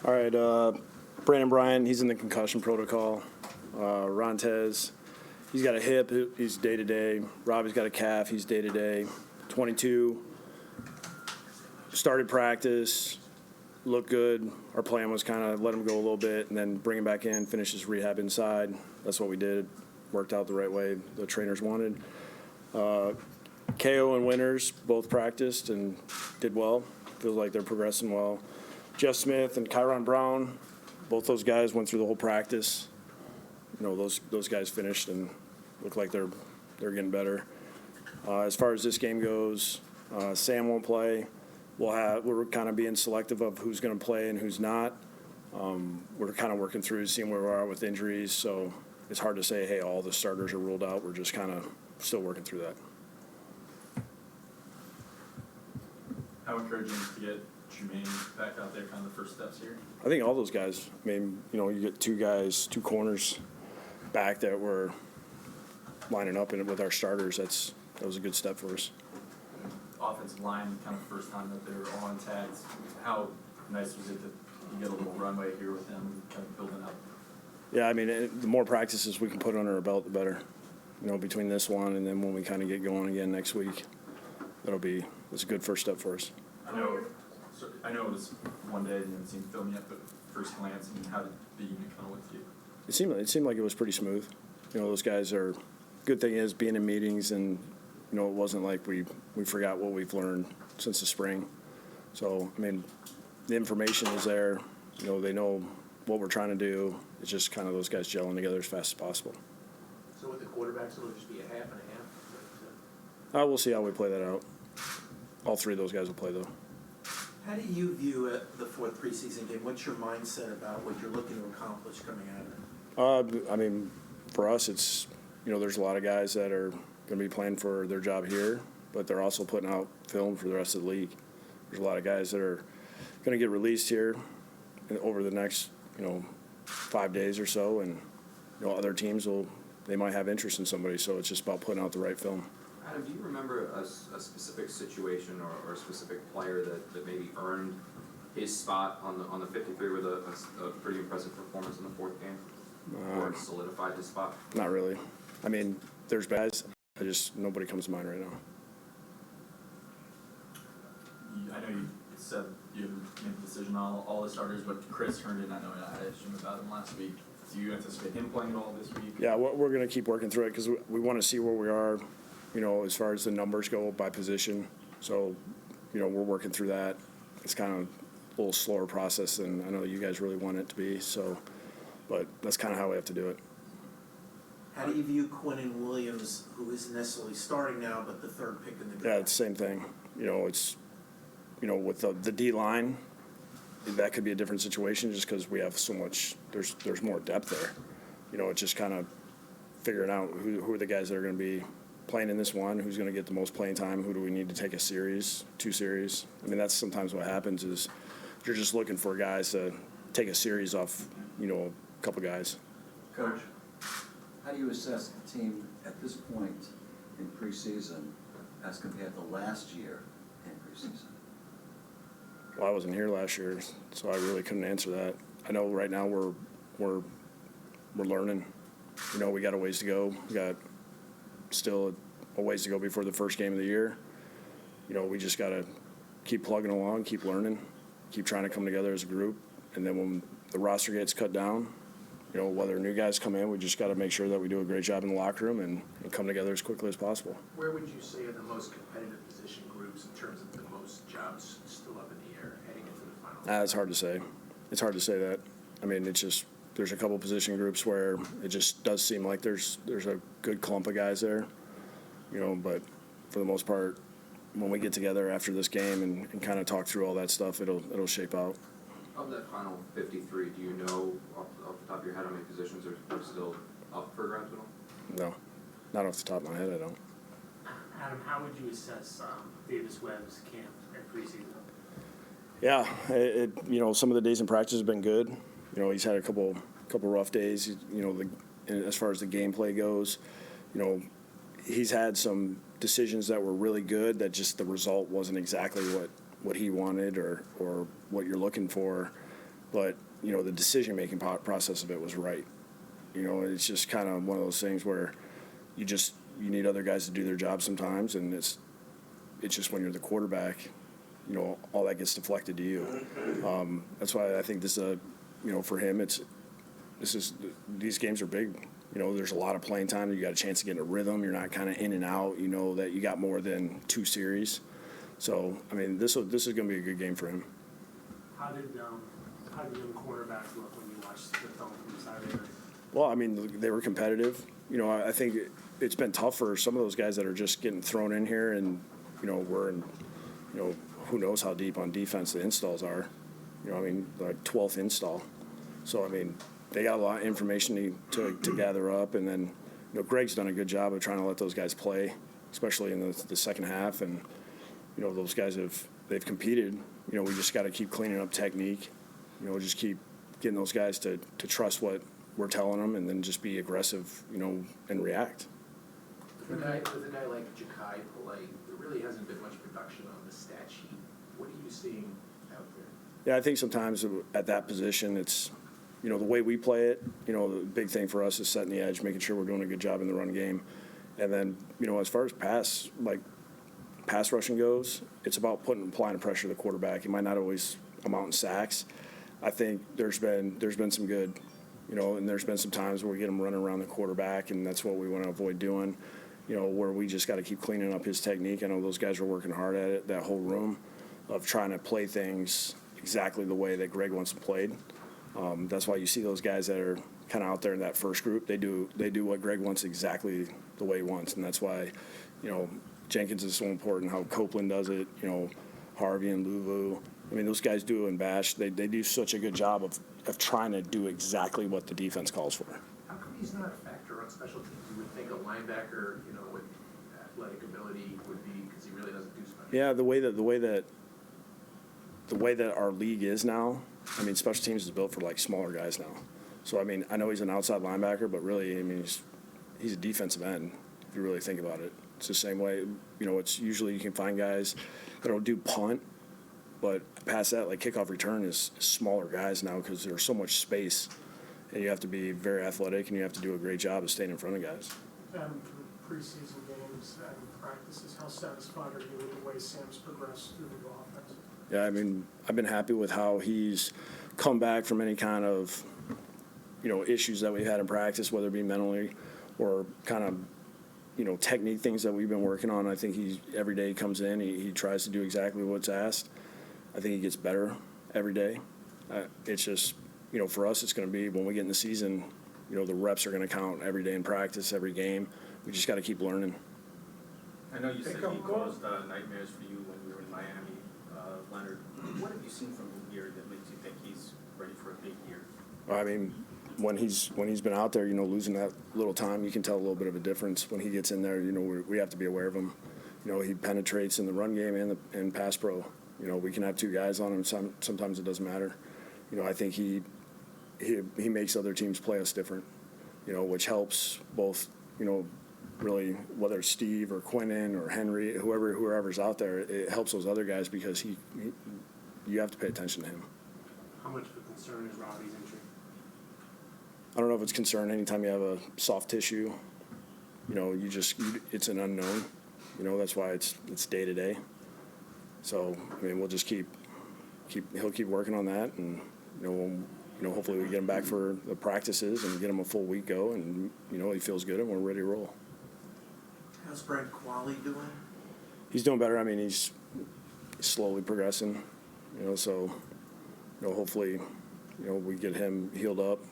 All right, Brandon Bryant, he's in the concussion protocol. Rontez, he's got a hip, he's day-to-day. Robbie's got a calf, he's day-to-day. 22, started practice, looked good. Our plan was kind of let him go a little bit and then bring him back in, finish his rehab inside. That's what we did. Worked out the right way the trainers wanted. KO and Winters both practiced and did well. Feels like they're progressing well. Jeff Smith and Kyron Brown, both those guys went through the whole practice. You know, those guys finished and look like they're getting better. As far as this game goes, Sam won't play. We're kind of being selective of who's going to play and who's not. We're kind of working through seeing where we are with injuries, so it's hard to say, hey, all the starters are ruled out. We're just kind of still working through that. How encouraging to get Jermaine back out there, kind of the first steps here? I think all those guys, I mean, you know, you get two corners back that were lining up with our starters. That was a good step for us. Offensive line, kind of first time that they were all intact. How nice was it to get a little runway here with them, kind of building up? Yeah, I mean, the more practices we can put under our belt, the better. You know, between this one and then when we kind of get going again next week, it's a good first step for us. I know it was one day and you haven't seen film yet, but first glance, I mean, how did the unit kind of look to you? It seemed like it was pretty smooth. You know, those guys are. Good thing is being in meetings and you know it wasn't like we forgot what we've learned since the spring. So I mean, the information is there. You know, they know what we're trying to do. It's just kind of those guys gelling together as fast as possible. So with the quarterbacks, it'll just be a half and a half? We'll see how we play that out. All three of those guys will play, though. How do you view the fourth preseason game? What's your mindset about what you're looking to accomplish coming out of it? I mean, for us, it's, you know, there's a lot of guys that are going to be playing for their job here, but they're also putting out film for the rest of the league. There's a lot of guys that are going to get released here over the next, 5 days or so, and other teams they might have interest in somebody. So it's just about putting out the right film. Adam, do you remember a specific situation or a specific player that maybe earned his spot on the 53 with a pretty impressive performance in the fourth game, or solidified his spot? Not really. I mean, there's guys. Nobody comes to mind right now. I know you said you haven't made a decision on all the starters, but Chris Herndon, I know I asked him about him last week. Do you anticipate him playing at all this week? Yeah, we're going to keep working through it because we want to see where we are, as far as the numbers go by position. So, we're working through that. It's kind of a little slower process than I know you guys really want it to be. So, but that's kind of how we have to do it. How do you view Quinnen Williams, who isn't necessarily starting now, but the third pick in the draft? Yeah, it's the same thing. It's with the D line, that could be a different situation just because we have so much. There's more depth there. It's just kind of figuring out who are the guys that are going to be playing in this one, who's going to get the most playing time, who do we need to take a series, 2 series. I mean, that's sometimes what happens is you're just looking for guys to take a series off, a couple guys. Coach, how do you assess the team at this point in preseason as compared to last year in preseason? Well, I wasn't here last year, so I really couldn't answer that. I know right now we're learning. We got a ways to go. We got still a ways to go before the first game of the year. We just got to keep plugging along, keep learning, keep trying to come together as a group. And then when the roster gets cut down, whether new guys come in, we just got to make sure that we do a great job in the locker room and come together as quickly as possible. Where would you say are the most competitive position groups in terms of the most jobs still up in the air heading into the final? It's hard to say. It's hard to say that. I mean, it's just there's a couple position groups where it just does seem like there's a good clump of guys there, but for the most part, when we get together after this game and kind of talk through all that stuff, it'll shape out. Of that final 53, do you know off the top of your head how many positions are still up for grabs at all? No, not off the top of my head, I don't. Adam, how would you assess Davis Webb's camp at preseason? Yeah, some of the days in practice have been good. He's had a couple rough days. As far as the gameplay goes, he's had some decisions that were really good that just the result wasn't exactly what he wanted or what you're looking for. but, you know, the decision-making process of it was right. You know, it's just kind of one of those things where you need other guys to do their job sometimes, and it's just when you're the quarterback, you know, all that gets deflected to you. That's why I think this is you know, for him, these games are big. You know, there's a lot of playing time. You got a chance to get in a rhythm. You're not kind of in and out. You know that you got more than 2 series. So, I mean, this is going to be a good game for him. How did young cornerbacks look when you watched the film from Saturday night? Well, I mean, they were competitive. You know, I think it's been tough for some of those guys that are just getting thrown in here, and you know, we're in, you know, who knows how deep on defense the installs are. You know, I mean, like 12th install. So, I mean, they got a lot of information to gather up, and then, you know, Greg's done a good job of trying to let those guys play, especially in the second half, and you know, those guys they've competed. You know, we just got to keep cleaning up technique. You know, just keep getting those guys to trust what we're telling them, and then just be aggressive, you know, and react. With a guy like Ja'Kai Polite, there really hasn't been much production on the stat sheet. What are you seeing out there? Yeah, I think sometimes at that position, it's, you know, the way we play it, you know, the big thing for us is setting the edge, making sure we're doing a good job in the run game. And then, you know, as far as pass rushing goes, it's about applying pressure to the quarterback. It might not always amount in sacks. I think there's been some good, you know, and there's been some times where we get him running around the quarterback, and that's what we want to avoid doing, you know, where we just got to keep cleaning up his technique. I know those guys are working hard at it, that whole room of trying to play things exactly the way that Greg wants them played. That's why you see those guys that are kind of out there in that first group. They do what Greg wants exactly the way he wants, and that's why, you know, Jenkins is so important, how Copeland does it, you know, Harvey and Lulu. I mean, those guys do in Bash. They do such a good job of trying to do exactly what the defense calls for. How come he's not a factor on special teams? You would think a linebacker, you know, with athletic ability would be, because he really doesn't do special. Yeah, the way that our league is now, I mean, special teams is built for like smaller guys now. So I mean, I know he's an outside linebacker, but really, I mean, he's a defensive end if you really think about it. It's the same way, you know, it's usually you can find guys that'll do punt, but past that, like kickoff return is smaller guys now because there's so much space, and you have to be very athletic, and you have to do a great job of staying in front of guys. For preseason games and practices, how satisfied are you with the way Sam's progressed through the offense? Yeah, I mean, I've been happy with how he's come back from any kind of, you know, issues that we had in practice, whether it be mentally or kind of, you know, technique things that we've been working on. I think every day he comes in, he tries to do exactly what's asked. I think he gets better every day. It's just, you know, for us, it's going to be when we get in the season, you know, the reps are going to count every day in practice, every game. We just got to keep learning. I know you said he caused nightmares for you when you were in Miami, Leonard. What have you seen from him here that makes you think he's ready for a big year? I mean, when he's been out there, you know, losing that little time, you can tell a little bit of a difference. When he gets in there, you know, we have to be aware of him. You know, he penetrates in the run game and pass pro. You know, we can have 2 guys on him. Sometimes it doesn't matter. You know, I think he makes other teams play us different, you know, which helps both, you know, really, whether it's Steve or Quinnen or Henry, whoever's out there, it helps those other guys because you have to pay attention to him. How much of a concern is Robbie's injury? I don't know if it's concern. Anytime you have a soft tissue, you know, it's an unknown. You know, that's why it's day to day. So, I mean, we'll just he'll keep working on that, and you know, hopefully we get him back for the practices and get him a full week go, and you know, he feels good and we're ready to roll. How's Brent Qualley doing? He's doing better. I mean, he's slowly progressing. You know, so you know, hopefully, you know, we get him healed up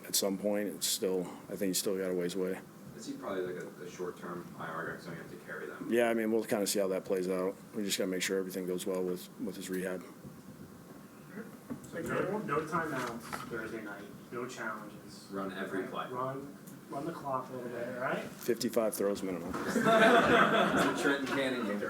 at some point. I think he's still got a ways away. Is he probably like a short-term IR guy, because you have to carry them? Yeah, I mean, we'll kind of see how that plays out. We just got to make sure everything goes well with his rehab. No timeouts Thursday night, no challenges. Run every play. Run the clock a little bit, all right? 55 throws minimum. It's a Trenton Cannon game.